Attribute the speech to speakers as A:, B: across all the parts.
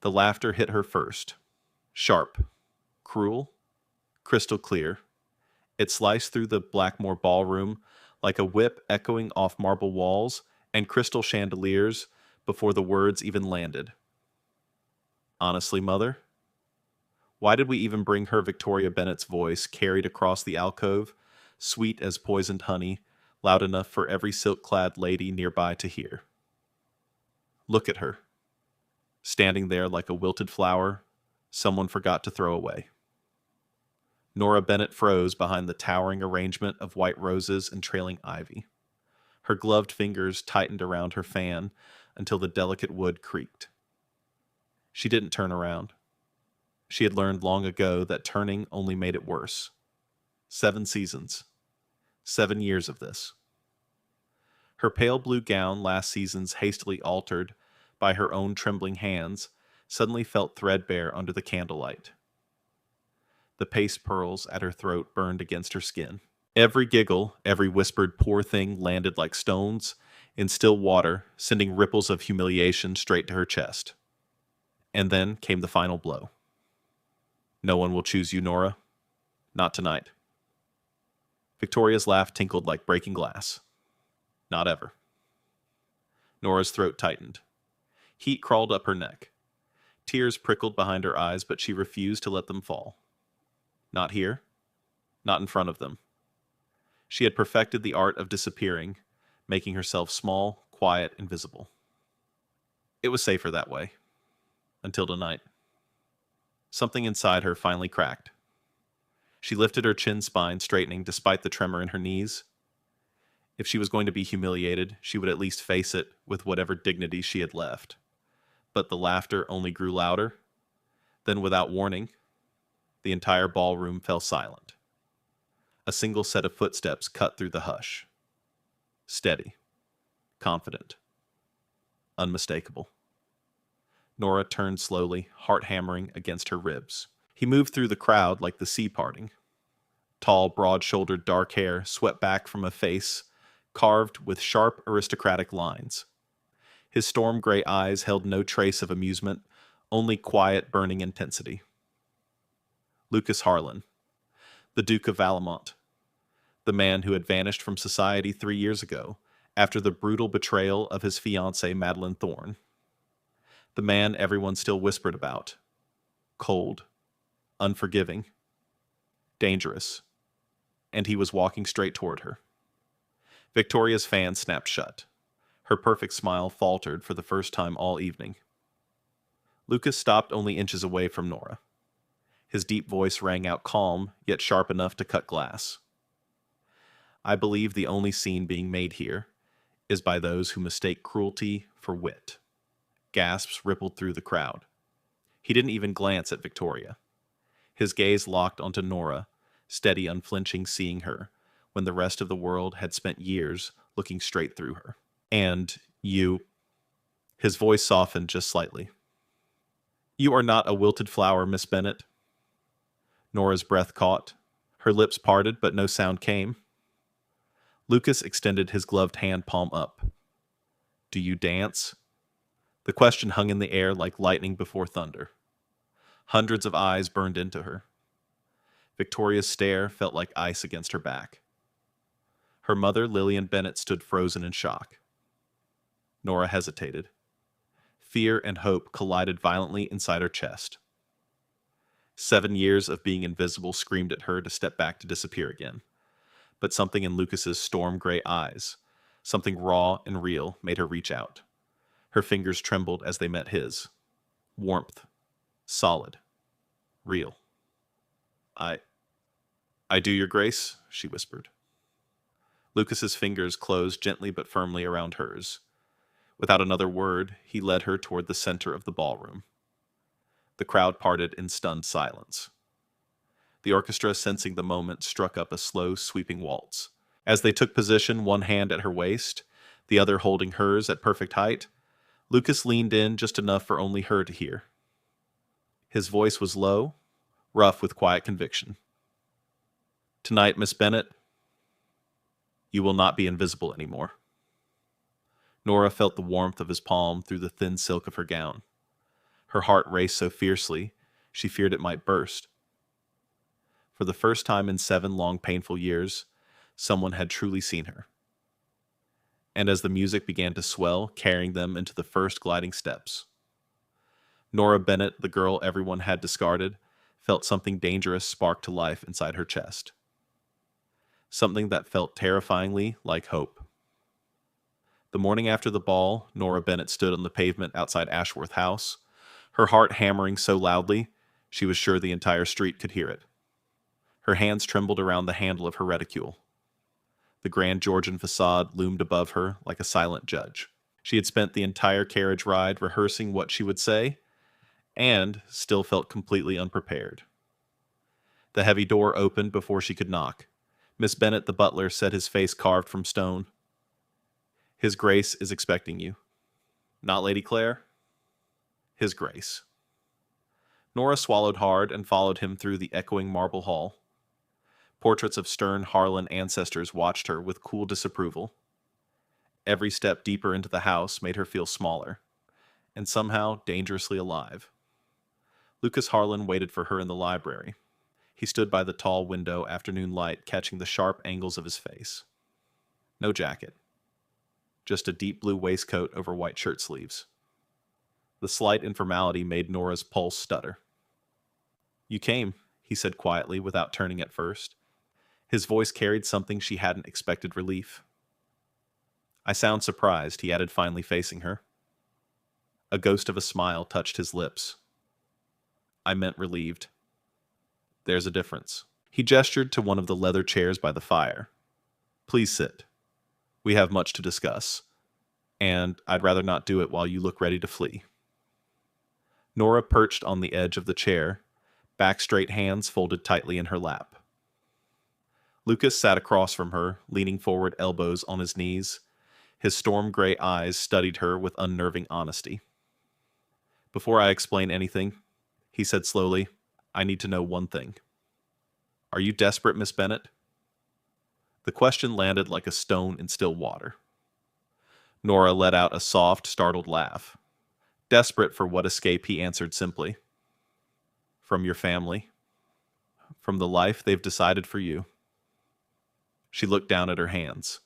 A: The laughter hit her first. Sharp, cruel, crystal clear. It sliced through the Blackmore ballroom like a whip echoing off marble walls and crystal chandeliers before the words even landed. Honestly, Mother, why did we even bring her Victoria Bennett's voice carried across the alcove, sweet as poisoned honey, loud enough for every silk-clad lady nearby to hear? Look at her, standing there like a wilted flower someone forgot to throw away. Nora Bennett froze behind the towering arrangement of white roses and trailing ivy. Her gloved fingers tightened around her fan until the delicate wood creaked. She didn't turn around. She had learned long ago that turning only made it worse. 7 seasons. 7 years of this. Her pale blue gown, last season's hastily altered by her own trembling hands, suddenly felt threadbare under the candlelight. The paste pearls at her throat burned against her skin. Every giggle, every whispered poor thing landed like stones in still water, sending ripples of humiliation straight to her chest. And then came the final blow. No one will choose you, Nora. Not tonight. Victoria's laugh tinkled like breaking glass. Not ever. Nora's throat tightened. Heat crawled up her neck. Tears prickled behind her eyes, but she refused to let them fall. Not here. Not in front of them. She had perfected the art of disappearing, making herself small, quiet, and visible. It was safer that way. Until tonight. Something inside her finally cracked. She lifted her chin spine, straightening despite the tremor in her knees. If she was going to be humiliated, she would at least face it with whatever dignity she had left. But the laughter only grew louder. Then, without warning, the entire ballroom fell silent. A single set of footsteps cut through the hush. Steady, confident, unmistakable. Nora turned slowly, heart hammering against her ribs. He moved through the crowd like the sea parting. Tall, broad-shouldered dark hair swept back from a face carved with sharp aristocratic lines. His storm gray eyes held no trace of amusement, only quiet, burning intensity. Lucas Harlan, the Duke of Valemont, the man who had vanished from society 3 years ago after the brutal betrayal of his fiancée Madeline Thorne. The man everyone still whispered about. Cold, unforgiving, dangerous. And he was walking straight toward her. Victoria's fan snapped shut. Her perfect smile faltered for the first time all evening. Lucas stopped only inches away from Nora. His deep voice rang out calm, yet sharp enough to cut glass. I believe the only scene being made here is by those who mistake cruelty for wit. Gasps rippled through the crowd. He didn't even glance at Victoria. His gaze locked onto Nora, steady, unflinching, seeing her, when the rest of the world had spent years looking straight through her. And you... His voice softened just slightly. You are not a wilted flower, Miss Bennett. Nora's breath caught. Her lips parted, but no sound came. Lucas extended his gloved hand palm up. Do you dance? The question hung in the air like lightning before thunder. Hundreds of eyes burned into her. Victoria's stare felt like ice against her back. Her mother, Lillian Bennett, stood frozen in shock. Nora hesitated. Fear and hope collided violently inside her chest. 7 years of being invisible screamed at her to step back to disappear again. But something in Lucas's storm-gray eyes, something raw and real, made her reach out. Her fingers trembled as they met his. Warmth. Solid. Real. I do, Your Grace, she whispered. Lucas's fingers closed gently but firmly around hers. Without another word, he led her toward the center of the ballroom. The crowd parted in stunned silence. The orchestra, sensing the moment, struck up a slow, sweeping waltz. As they took position, one hand at her waist, the other holding hers at perfect height, Lucas leaned in just enough for only her to hear. His voice was low, rough with quiet conviction. Tonight, Miss Bennett, you will not be invisible anymore. Nora felt the warmth of his palm through the thin silk of her gown. Her heart raced so fiercely, she feared it might burst. For the first time in 7 long, painful years, someone had truly seen her. And as the music began to swell, carrying them into the first gliding steps, Nora Bennett, the girl everyone had discarded, felt something dangerous spark to life inside her chest. Something that felt terrifyingly like hope. The morning after the ball, Nora Bennett stood on the pavement outside Ashworth House, her heart hammering so loudly she was sure the entire street could hear it. Her hands trembled around the handle of her reticule. The grand Georgian facade loomed above her like a silent judge. She had spent the entire carriage ride rehearsing what she would say, and still felt completely unprepared. The heavy door opened before she could knock. Miss Bennett, the butler, said, his face carved from stone. "His Grace is expecting you." "Not Lady Clare?" "His Grace." Nora swallowed hard and followed him through the echoing marble hall. Portraits of stern Harlan ancestors watched her with cool disapproval. Every step deeper into the house made her feel smaller, and somehow dangerously alive. Lucas Harlan waited for her in the library. He stood by the tall window, afternoon light catching the sharp angles of his face. No jacket. Just a deep blue waistcoat over white shirt sleeves. The slight informality made Nora's pulse stutter. "You came," he said quietly, without turning at first. His voice carried something she hadn't expected: relief. "I sound surprised," he added, finally facing her. A ghost of a smile touched his lips. "I meant relieved. There's a difference." He gestured to one of the leather chairs by the fire. "Please sit. We have much to discuss, and I'd rather not do it while you look ready to flee." Nora perched on the edge of the chair, back straight, hands folded tightly in her lap. Lucas sat across from her, leaning forward, elbows on his knees. His storm gray eyes studied her with unnerving honesty. "Before I explain anything," he said slowly, "I need to know one thing. Are you desperate, Miss Bennett?" The question landed like a stone in still water. Nora let out a soft, startled laugh. Desperate for what escape, he answered simply. "From your family. From the life they've decided for you." She looked down at her hands.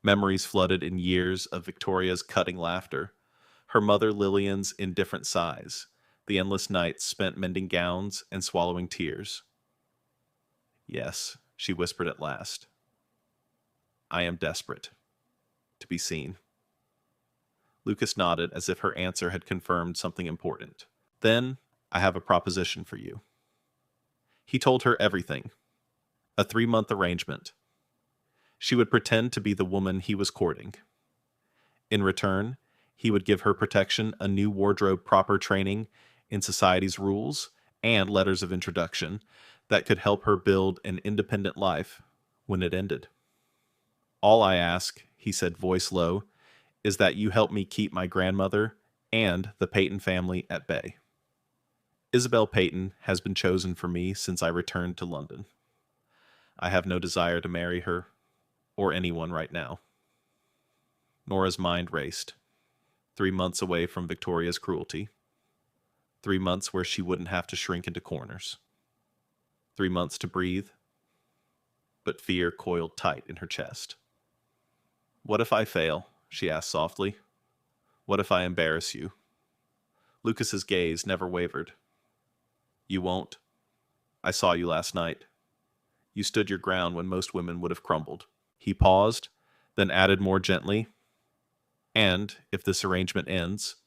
A: Memories flooded in years of Victoria's cutting laughter, her mother Lillian's indifferent sighs, the endless nights spent mending gowns and swallowing tears. "Yes," she whispered at last. "I am desperate. To be seen." Lucas nodded, as if her answer had confirmed something important. "Then, I have a proposition for you." He told her everything. A 3-month arrangement. She would pretend to be the woman he was courting. In return, he would give her protection, a new wardrobe, proper training in society's rules, and letters of introduction that could help her build an independent life when it ended. "All I ask," he said, voice low, "is that you help me keep my grandmother and the Peyton family at bay. Isabel Peyton has been chosen for me since I returned to London. I have no desire to marry her or anyone right now." Nora's mind raced. 3 months away from Victoria's cruelty. 3 months where she wouldn't have to shrink into corners. 3 months to breathe. But fear coiled tight in her chest. "What if I fail?" she asked softly. "What if I embarrass you?" Lucas's gaze never wavered. "You won't. I saw you last night. You stood your ground when most women would have crumbled." He paused, then added more gently, "And if this arrangement ends,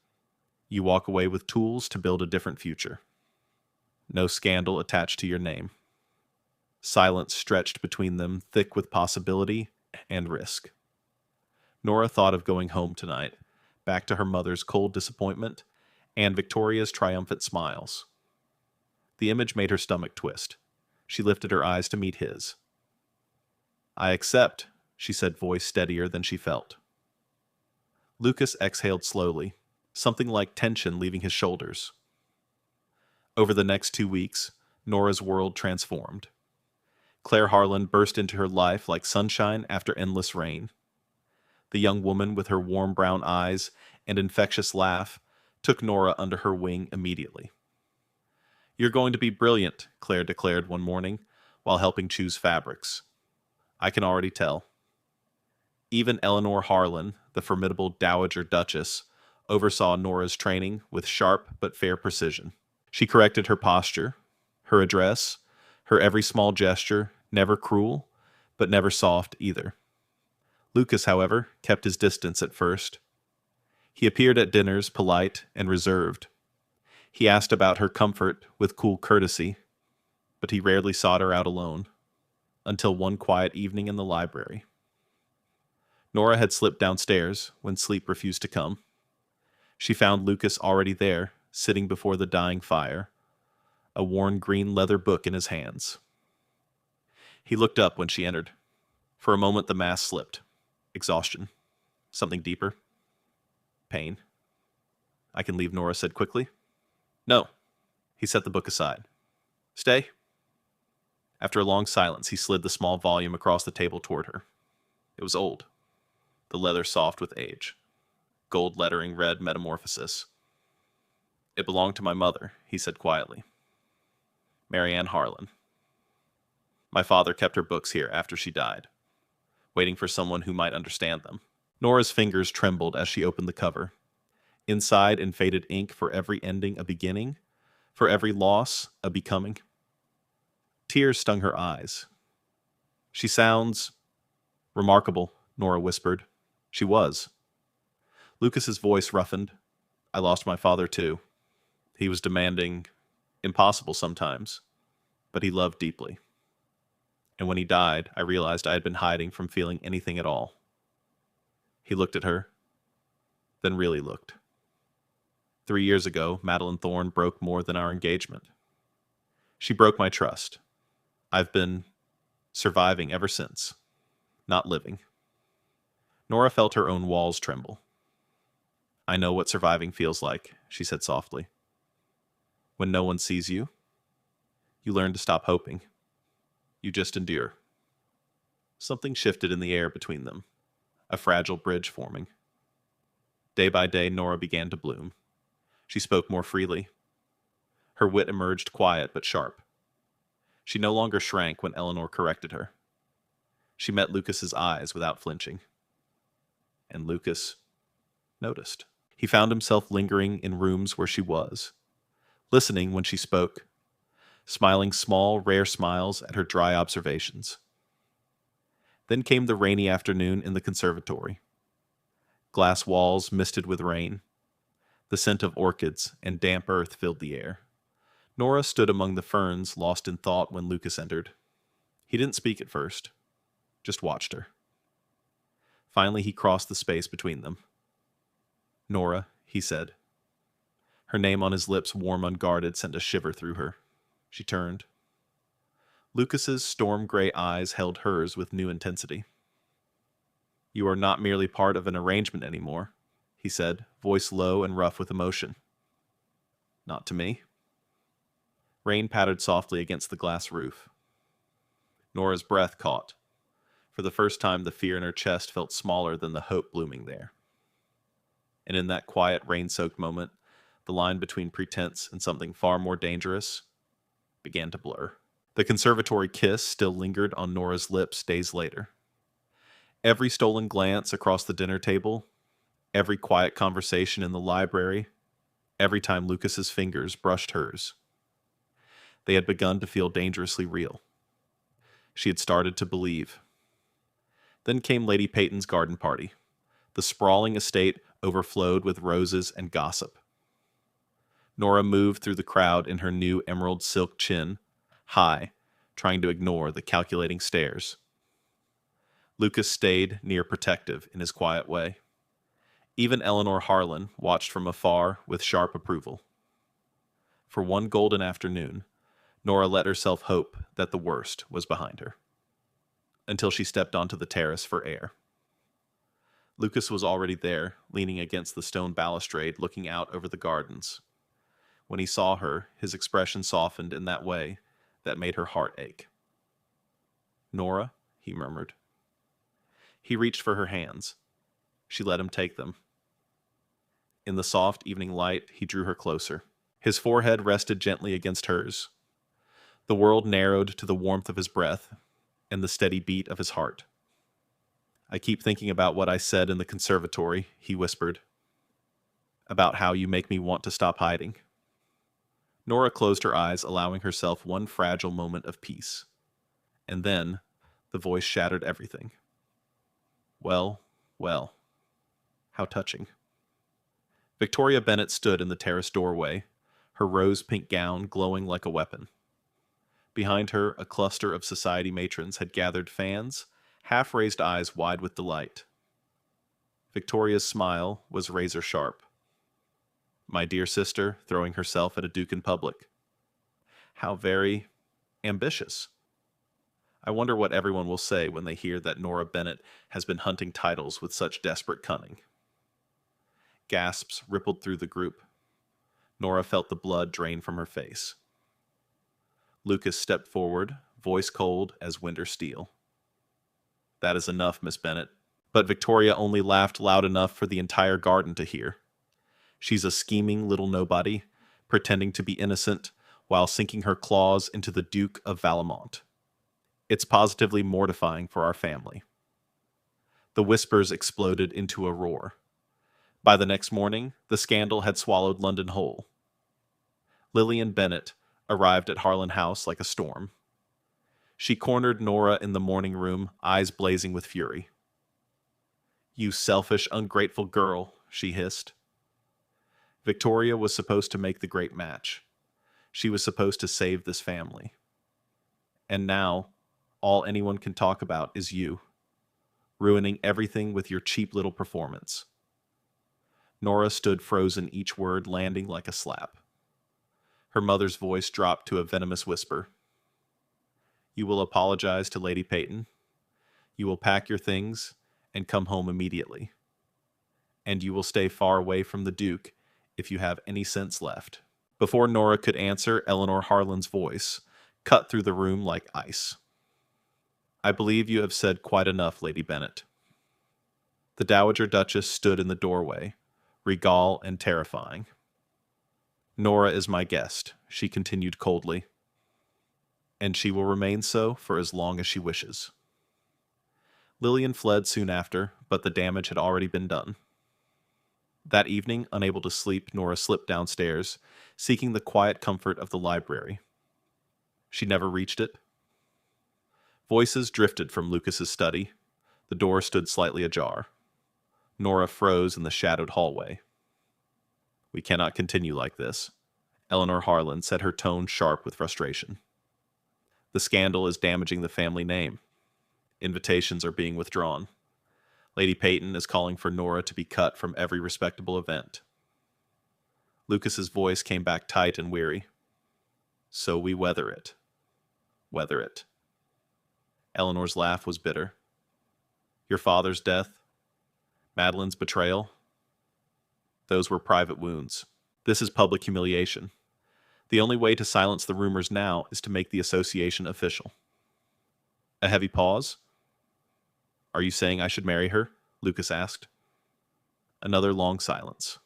A: you walk away with tools to build a different future. No scandal attached to your name." Silence stretched between them, thick with possibility and risk. Nora thought of going home tonight, back to her mother's cold disappointment and Victoria's triumphant smiles. The image made her stomach twist. She lifted her eyes to meet his. "I accept," she said, voice steadier than she felt. Lucas exhaled slowly, something like tension leaving his shoulders. Over the next 2 weeks, Nora's world transformed. Claire Harlan burst into her life like sunshine after endless rain. The young woman with her warm brown eyes and infectious laugh took Nora under her wing immediately. "You're going to be brilliant," Claire declared one morning while helping choose fabrics. "I can already tell." Even Eleanor Harlan, the formidable Dowager Duchess, oversaw Nora's training with sharp but fair precision. She corrected her posture, her address, her every small gesture, never cruel, but never soft either. Lucas, however, kept his distance at first. He appeared at dinners polite and reserved. He asked about her comfort with cool courtesy, but he rarely sought her out alone, until one quiet evening in the library. Nora had slipped downstairs when sleep refused to come. She found Lucas already there, sitting before the dying fire, a worn green leather book in his hands. He looked up when she entered. For a moment the mask slipped. Exhaustion. Something deeper. Pain. "I can leave," Nora said quickly. "No." He set the book aside. "Stay?" After a long silence, he slid the small volume across the table toward her. It was old. The leather soft with age. Gold lettering read Metamorphosis. "It belonged to my mother," he said quietly. "Marianne Harlan. My father kept her books here after she died, waiting for someone who might understand them." Nora's fingers trembled as she opened the cover. Inside, in faded ink, for every ending a beginning, for every loss a becoming. Tears stung her eyes. "She sounds remarkable," Nora whispered. She was. Lucas's voice roughened. "I lost my father too. He was demanding, impossible sometimes, but he loved deeply. And when he died, I realized I had been hiding from feeling anything at all." He looked at her, then really looked. 3 years ago, Madeline Thorne broke more than our engagement. She broke my trust. I've been surviving ever since, not living. Nora felt her own walls tremble. "I know what surviving feels like," she said softly. "When no one sees you, you learn to stop hoping. You just endure." Something shifted in the air between them, a fragile bridge forming. Day by day, Nora began to bloom. She spoke more freely. Her wit emerged quiet but sharp. She no longer shrank when Eleanor corrected her. She met Lucas's eyes without flinching. And Lucas noticed. He found himself lingering in rooms where she was, listening when she spoke, smiling small, rare smiles at her dry observations. Then came the rainy afternoon in the conservatory. Glass walls misted with rain. The scent of orchids and damp earth filled the air. Nora stood among the ferns, lost in thought when Lucas entered. He didn't speak at first, just watched her. Finally, he crossed the space between them. "Nora," he said. Her name on his lips, warm unguarded, sent a shiver through her. She turned. Lucas's storm-gray eyes held hers with new intensity. "You are not merely part of an arrangement anymore," he said, voice low and rough with emotion. "Not to me." Rain pattered softly against the glass roof. Nora's breath caught. For the first time, the fear in her chest felt smaller than the hope blooming there. And in that quiet, rain-soaked moment, the line between pretense and something far more dangerous began to blur. The conservatory kiss still lingered on Nora's lips days later. Every stolen glance across the dinner table, every quiet conversation in the library, every time Lucas's fingers brushed hers. They had begun to feel dangerously real. She had started to believe. Then came Lady Peyton's garden party. The sprawling estate overflowed with roses and gossip. Nora moved through the crowd in her new emerald silk chin, high, trying to ignore the calculating stares. Lucas stayed near, protective in his quiet way. Even Eleanor Harlan watched from afar with sharp approval. For one golden afternoon, Nora let herself hope that the worst was behind her, until she stepped onto the terrace for air. Lucas was already there, leaning against the stone balustrade, looking out over the gardens. When he saw her, his expression softened in that way that made her heart ache. "Nora," he murmured. He reached for her hands. She let him take them. In the soft evening light, he drew her closer. His forehead rested gently against hers. The world narrowed to the warmth of his breath and the steady beat of his heart. "I keep thinking about what I said in the conservatory," he whispered. "About how you make me want to stop hiding." Nora closed her eyes, allowing herself one fragile moment of peace. And then, the voice shattered everything. "Well, well. How touching." Victoria Bennett stood in the terrace doorway, her rose-pink gown glowing like a weapon. Behind her, a cluster of society matrons had gathered fans, half-raised eyes wide with delight. Victoria's smile was razor-sharp. "My dear sister, throwing herself at a duke in public. How very ambitious. I wonder what everyone will say when they hear that Nora Bennett has been hunting titles with such desperate cunning." Gasps rippled through the group. Nora felt the blood drain from her face. Lucas stepped forward, voice cold as winter steel. "That is enough, Miss Bennett." But Victoria only laughed loud enough for the entire garden to hear. "She's a scheming little nobody, pretending to be innocent while sinking her claws into the Duke of Valemont. It's positively mortifying for our family." The whispers exploded into a roar. By the next morning, the scandal had swallowed London whole. Lillian Bennett arrived at Harlan House like a storm. She cornered Nora in the morning room, eyes blazing with fury. "You selfish, ungrateful girl," she hissed. Victoria was supposed to make the great match. She was supposed to save this family. And now, all anyone can talk about is you, ruining everything with your cheap little performance. Nora stood frozen, each word landing like a slap. Her mother's voice dropped to a venomous whisper. "You will apologize to Lady Peyton. You will pack your things and come home immediately. And you will stay far away from the Duke if you have any sense left." Before Nora could answer, Eleanor Harlan's voice cut through the room like ice. "I believe you have said quite enough, Lady Bennett." The Dowager Duchess stood in the doorway, regal and terrifying. "Nora is my guest," she continued coldly. "And she will remain so for as long as she wishes." Lillian fled soon after, but the damage had already been done. That evening, unable to sleep, Nora slipped downstairs, seeking the quiet comfort of the library. She never reached it. Voices drifted from Lucas's study. The door stood slightly ajar. Nora froze in the shadowed hallway. "We cannot continue like this," Eleanor Harlan said, her tone sharp with frustration. "The scandal is damaging the family name. Invitations are being withdrawn. Lady Peyton is calling for Nora to be cut from every respectable event." Lucas's voice came back tight and weary. "So we weather it. Weather it." Eleanor's laugh was bitter. "Your father's death, Madeline's betrayal, those were private wounds. This is public humiliation. The only way to silence the rumors now is to make the association official." A heavy pause. "Are you saying I should marry her?" Lucas asked. Another long silence.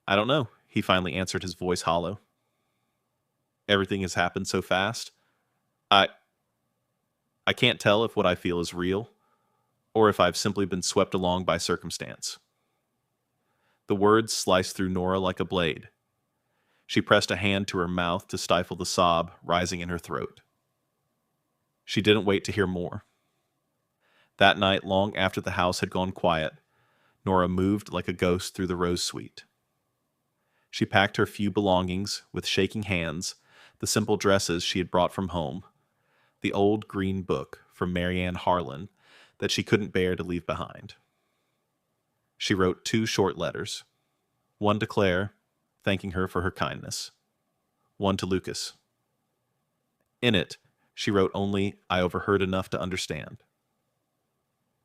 A: "I don't know," he finally answered, his voice hollow. "Everything has happened so fast. I can't tell if what I feel is real, or if I've simply been swept along by circumstance." The words sliced through Nora like a blade. She pressed a hand to her mouth to stifle the sob rising in her throat. She didn't wait to hear more. That night, long after the house had gone quiet, Nora moved like a ghost through the Rose Suite. She packed her few belongings with shaking hands, the simple dresses she had brought from home, the old green book from Marianne Harlan that she couldn't bear to leave behind. She wrote 2 short letters, one to Claire, thanking her for her kindness, one to Lucas. In it, she wrote only, "I overheard enough to understand.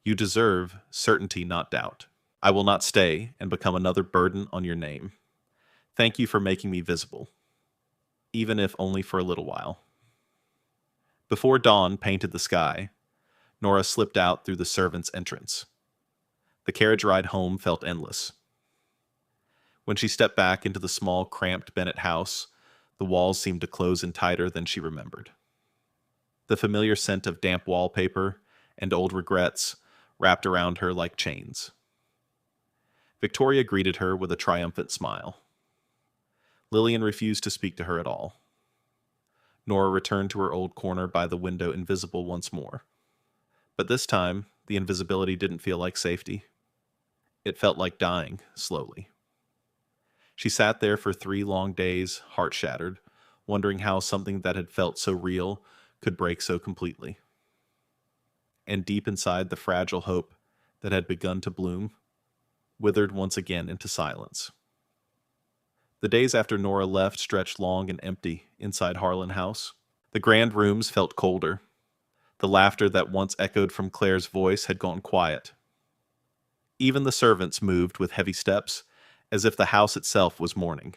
A: You deserve certainty, not doubt. I will not stay and become another burden on your name. Thank you for making me visible, even if only for a little while." Before dawn painted the sky, Nora slipped out through the servants' entrance. The carriage ride home felt endless. When she stepped back into the small, cramped Bennett house, the walls seemed to close in tighter than she remembered. The familiar scent of damp wallpaper and old regrets wrapped around her like chains. Victoria greeted her with a triumphant smile. Lillian refused to speak to her at all. Nora returned to her old corner by the window, invisible once more. But this time, the invisibility didn't feel like safety. It felt like dying, slowly. She sat there for 3 long days, heart shattered, wondering how something that had felt so real could break so completely. And deep inside, the fragile hope that had begun to bloom withered once again into silence. The days after Nora left stretched long and empty inside Harlan House. The grand rooms felt colder. The laughter that once echoed from Claire's voice had gone quiet. Even the servants moved with heavy steps, as if the house itself was mourning.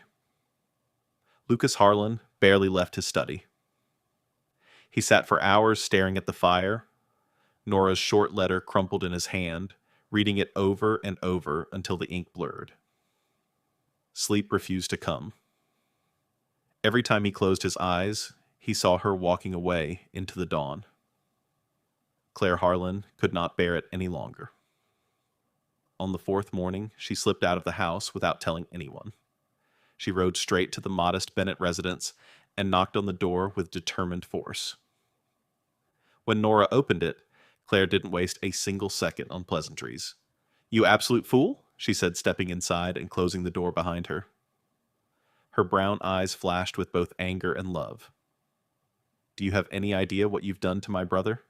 A: Lucas Harlan barely left his study. He sat for hours staring at the fire, Nora's short letter crumpled in his hand, reading it over and over until the ink blurred. Sleep refused to come. Every time he closed his eyes, he saw her walking away into the dawn. Claire Harlan could not bear it any longer. On the 4th morning, she slipped out of the house without telling anyone. She rode straight to the modest Bennett residence and knocked on the door with determined force. When Nora opened it, Claire didn't waste a single second on pleasantries. "You absolute fool," she said, stepping inside and closing the door behind her. Her brown eyes flashed with both anger and love. "Do you have any idea what you've done to my brother?"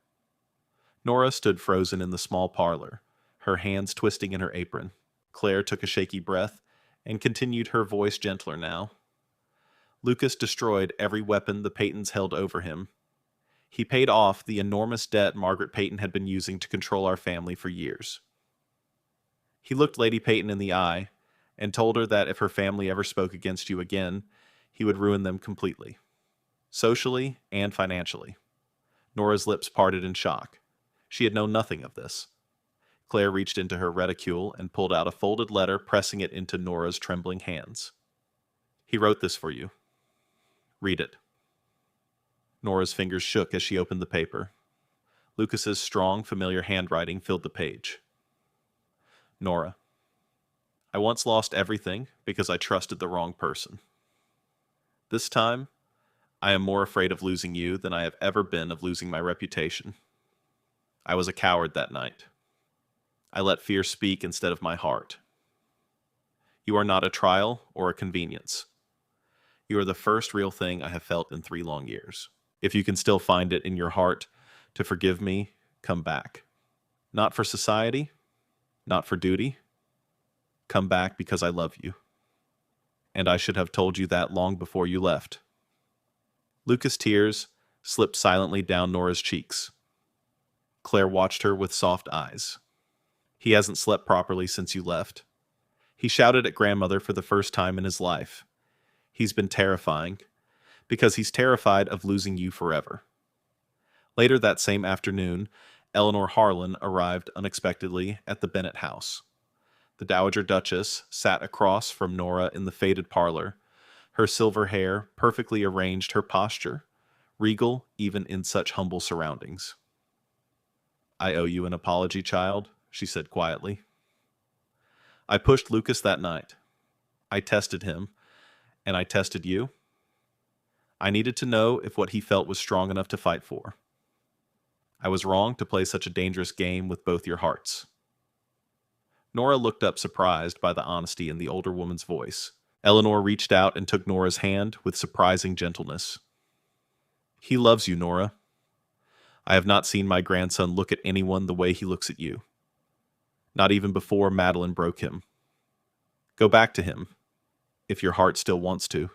A: Nora stood frozen in the small parlor, her hands twisting in her apron. Claire took a shaky breath and continued, her voice gentler now. "Lucas destroyed every weapon the Paytons held over him. He paid off the enormous debt Margaret Payton had been using to control our family for years. He looked Lady Payton in the eye and told her that if her family ever spoke against you again, he would ruin them completely, socially and financially." Nora's lips parted in shock. She had known nothing of this. Claire reached into her reticule and pulled out a folded letter, pressing it into Nora's trembling hands. "He wrote this for you. Read it." Nora's fingers shook as she opened the paper. Lucas's strong, familiar handwriting filled the page. "Nora, I once lost everything because I trusted the wrong person. This time, I am more afraid of losing you than I have ever been of losing my reputation. I was a coward that night. I let fear speak instead of my heart. You are not a trial or a convenience. You are the first real thing I have felt in 3 long years. If you can still find it in your heart to forgive me, come back. Not for society, not for duty. Come back because I love you. And I should have told you that long before you left." Lucas' tears slipped silently down Nora's cheeks. Claire watched her with soft eyes. "He hasn't slept properly since you left. He shouted at grandmother for the first time in his life. He's been terrifying, because he's terrified of losing you forever." Later that same afternoon, Eleanor Harlan arrived unexpectedly at the Bennett house. The Dowager Duchess sat across from Nora in the faded parlor. Her silver hair perfectly arranged her posture, regal even in such humble surroundings. "I owe you an apology, child," she said quietly. "I pushed Lucas that night. I tested him, and I tested you. I needed to know if what he felt was strong enough to fight for. I was wrong to play such a dangerous game with both your hearts." Nora looked up, surprised by the honesty in the older woman's voice. Eleanor reached out and took Nora's hand with surprising gentleness. "He loves you, Nora. I have not seen my grandson look at anyone the way he looks at you. Not even before Madeline broke him. Go back to him, if your heart still wants to."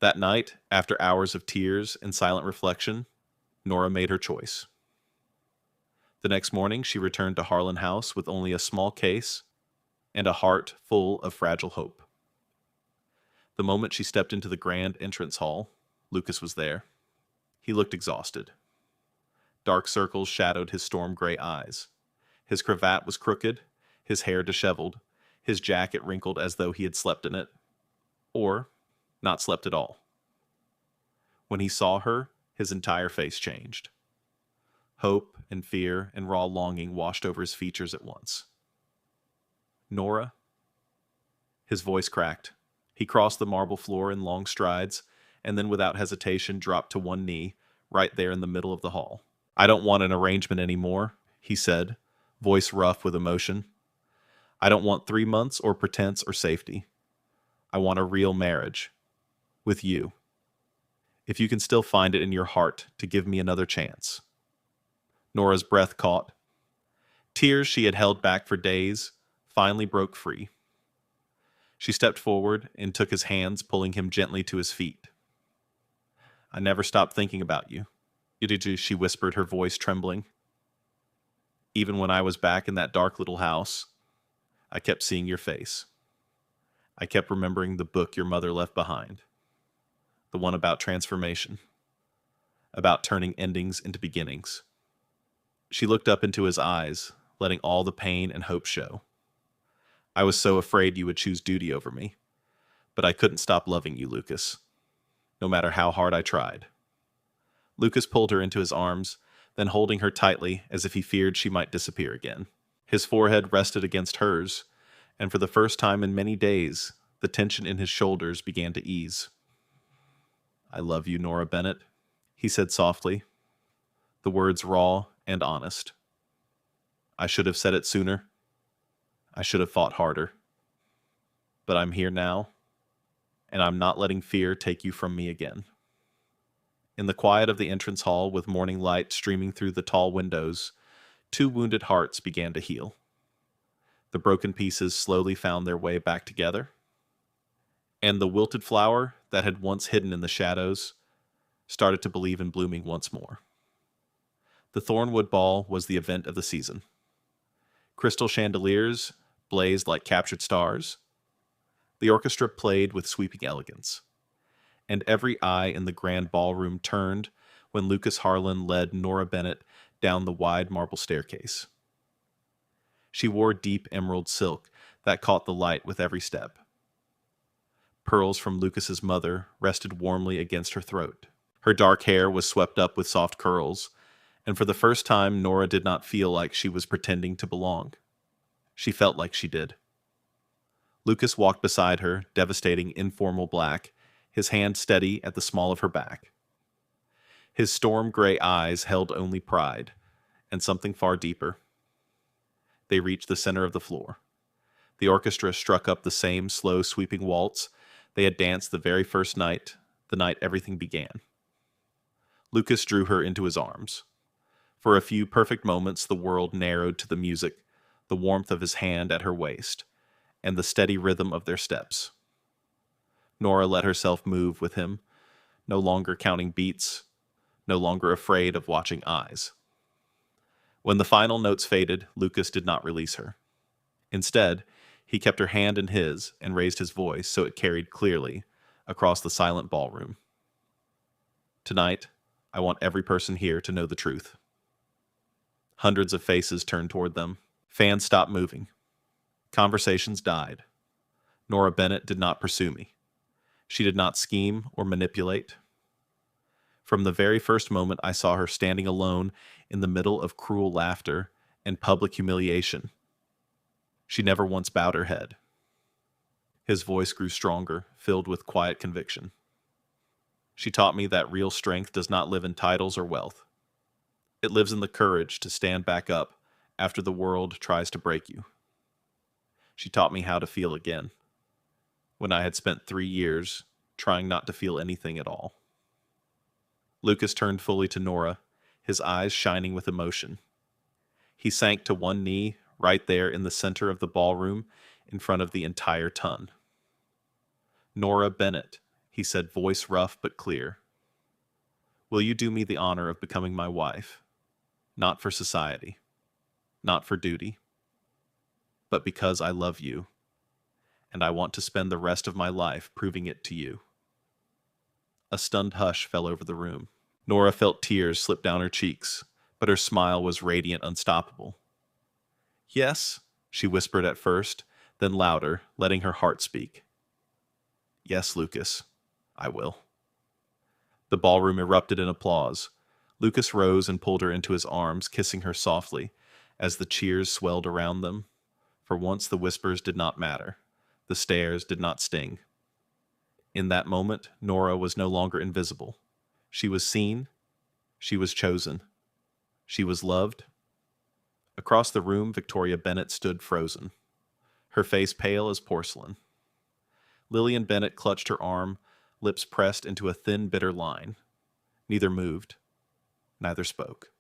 A: That night, after hours of tears and silent reflection, Nora made her choice. The next morning, she returned to Harlan House with only a small case and a heart full of fragile hope. The moment she stepped into the grand entrance hall, Lucas was there. He looked exhausted. Dark circles shadowed his storm gray eyes. His cravat was crooked, his hair disheveled, his jacket wrinkled as though he had slept in it, or not slept at all. When he saw her, his entire face changed. Hope and fear and raw longing washed over his features at once. Nora? His voice cracked. He crossed the marble floor in long strides, and then without hesitation dropped to one knee, right there in the middle of the hall. I don't want an arrangement anymore, he said, voice rough with emotion. I don't want 3 months or pretense or safety. I want a real marriage. With you. If you can still find it in your heart to give me another chance. Nora's breath caught. Tears she had held back for days finally broke free. She stepped forward and took his hands, pulling him gently to his feet. I never stopped thinking about you, she whispered, her voice trembling. Even when I was back in that dark little house, I kept seeing your face. I kept remembering the book your mother left behind. The one about transformation. About turning endings into beginnings. She looked up into his eyes, letting all the pain and hope show. I was so afraid you would choose duty over me, but I couldn't stop loving you, Lucas, no matter how hard I tried. Lucas pulled her into his arms, then holding her tightly as if he feared she might disappear again. His forehead rested against hers, and for the first time in many days, the tension in his shoulders began to ease. I love you, Nora Bennett, he said softly, the words raw and honest. I should have said it sooner. I should have fought harder. But I'm here now, and I'm not letting fear take you from me again. In the quiet of the entrance hall, with morning light streaming through the tall windows, 2 wounded hearts began to heal. The broken pieces slowly found their way back together, and the wilted flower that had once hidden in the shadows started to believe in blooming once more. The Thornwood Ball was the event of the season. Crystal chandeliers blazed like captured stars. The orchestra played with sweeping elegance, and every eye in the grand ballroom turned when Lucas Harlan led Nora Bennett down the wide marble staircase. She wore deep emerald silk that caught the light with every step. Pearls from Lucas's mother rested warmly against her throat. Her dark hair was swept up with soft curls, and for the first time Nora did not feel like she was pretending to belong. She felt like she did. Lucas walked beside her, devastating informal black, his hand steady at the small of her back. His storm-gray eyes held only pride, and something far deeper. They reached the center of the floor. The orchestra struck up the same slow, sweeping waltz they had danced the very first night, the night everything began. Lucas drew her into his arms. For a few perfect moments, the world narrowed to the music, the warmth of his hand at her waist, and the steady rhythm of their steps. Nora let herself move with him, no longer counting beats, no longer afraid of watching eyes. When the final notes faded, Lucas did not release her. Instead, he kept her hand in his and raised his voice so it carried clearly across the silent ballroom. Tonight, I want every person here to know the truth. Hundreds of faces turned toward them. Fans stopped moving. Conversations died. Nora Bennett did not pursue me. She did not scheme or manipulate. From the very first moment I saw her standing alone in the middle of cruel laughter and public humiliation, she never once bowed her head. His voice grew stronger, filled with quiet conviction. She taught me that real strength does not live in titles or wealth. It lives in the courage to stand back up after the world tries to break you. She taught me how to feel again, when I had spent 3 years trying not to feel anything at all. Lucas turned fully to Nora, his eyes shining with emotion. He sank to one knee right there in the center of the ballroom in front of the entire ton. Nora Bennett, he said, voice rough but clear. Will you do me the honor of becoming my wife? Not for society, not for duty, but because I love you, and I want to spend the rest of my life proving it to you. A stunned hush fell over the room. Nora felt tears slip down her cheeks, but her smile was radiant, unstoppable. Yes, she whispered at first, then louder, letting her heart speak. Yes, Lucas, I will. The ballroom erupted in applause. Lucas rose and pulled her into his arms, kissing her softly as the cheers swelled around them. For once the whispers did not matter. The stares did not sting. In that moment, Nora was no longer invisible. She was seen. She was chosen. She was loved. Across the room, Victoria Bennett stood frozen, her face pale as porcelain. Lillian Bennett clutched her arm, lips pressed into a thin, bitter line. Neither moved. Neither spoke.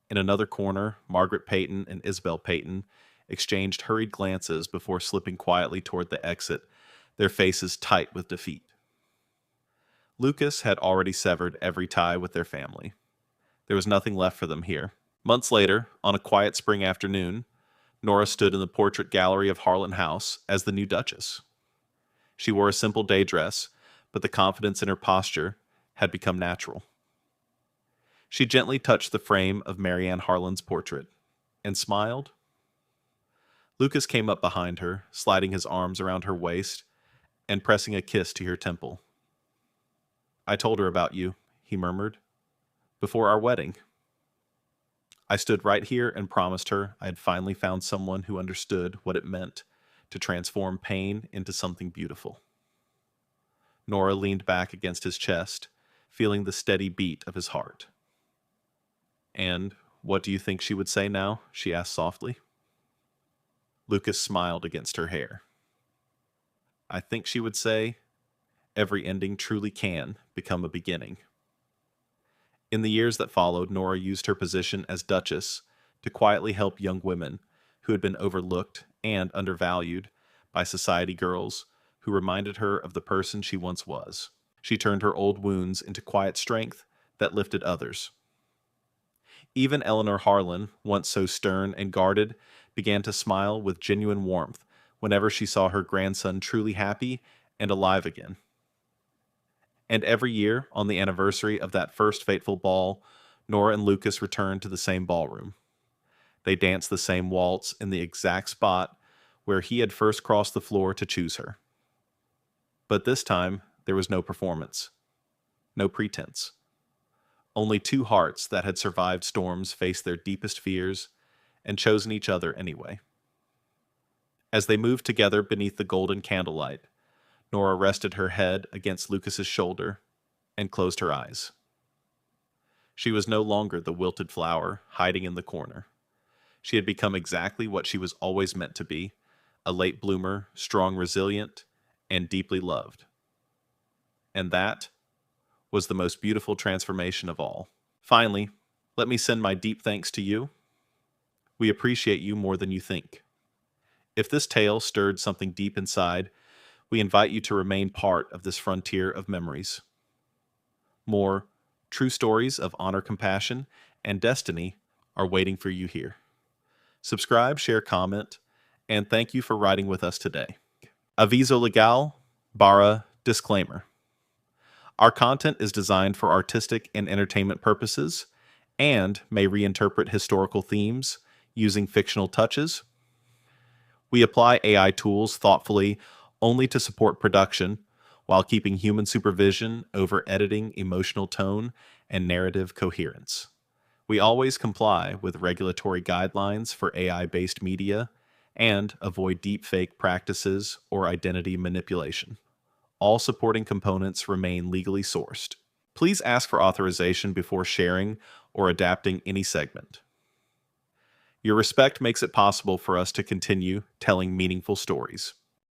A: In another corner, Margaret Peyton and Isabel Peyton exchanged hurried glances before slipping quietly toward the exit, their faces tight with defeat. Lucas had already severed every tie with their family. There was nothing left for them here. Months later, on a quiet spring afternoon, Nora stood in the portrait gallery of Harlan House as the new Duchess. She wore a simple day dress, but the confidence in her posture had become natural. She gently touched the frame of Marianne Harlan's portrait and smiled. Lucas came up behind her, sliding his arms around her waist and pressing a kiss to her temple. I told her about you, he murmured, before our wedding. I stood right here and promised her I had finally found someone who understood what it meant to transform pain into something beautiful. Nora leaned back against his chest, feeling the steady beat of his heart. And what do you think she would say now? She asked softly. Lucas smiled against her hair. I think she would say, every ending truly can become a beginning. In the years that followed, Nora used her position as Duchess to quietly help young women who had been overlooked and undervalued by society girls who reminded her of the person she once was. She turned her old wounds into quiet strength that lifted others. Even Eleanor Harlan, once so stern and guarded, began to smile with genuine warmth whenever she saw her grandson truly happy and alive again. And every year, on the anniversary of that first fateful ball, Nora and Lucas returned to the same ballroom. They danced the same waltz in the exact spot where he had first crossed the floor to choose her. But this time, there was no performance, no pretense. Only two hearts that had survived storms faced their deepest fears and chosen each other anyway. As they moved together beneath the golden candlelight, Nora rested her head against Lucas's shoulder and closed her eyes. She was no longer the wilted flower hiding in the corner. She had become exactly what she was always meant to be, a late bloomer, strong, resilient, and deeply loved. And that was the most beautiful transformation of all. Finally, let me send my deep thanks to you. We appreciate you more than you think. If this tale stirred something deep inside, we invite you to remain part of this frontier of memories. More true stories of honor, compassion, and destiny are waiting for you here. Subscribe, share, comment, and thank you for riding with us today. Aviso legal, barra disclaimer. Our content is designed for artistic and entertainment purposes and may reinterpret historical themes using fictional touches. We apply AI tools thoughtfully only to support production while keeping human supervision over editing, emotional tone, and narrative coherence. We always comply with regulatory guidelines for AI-based media and avoid deepfake practices or identity manipulation. All supporting components remain legally sourced. Please ask for authorization before sharing or adapting any segment. Your respect makes it possible for us to continue telling meaningful stories.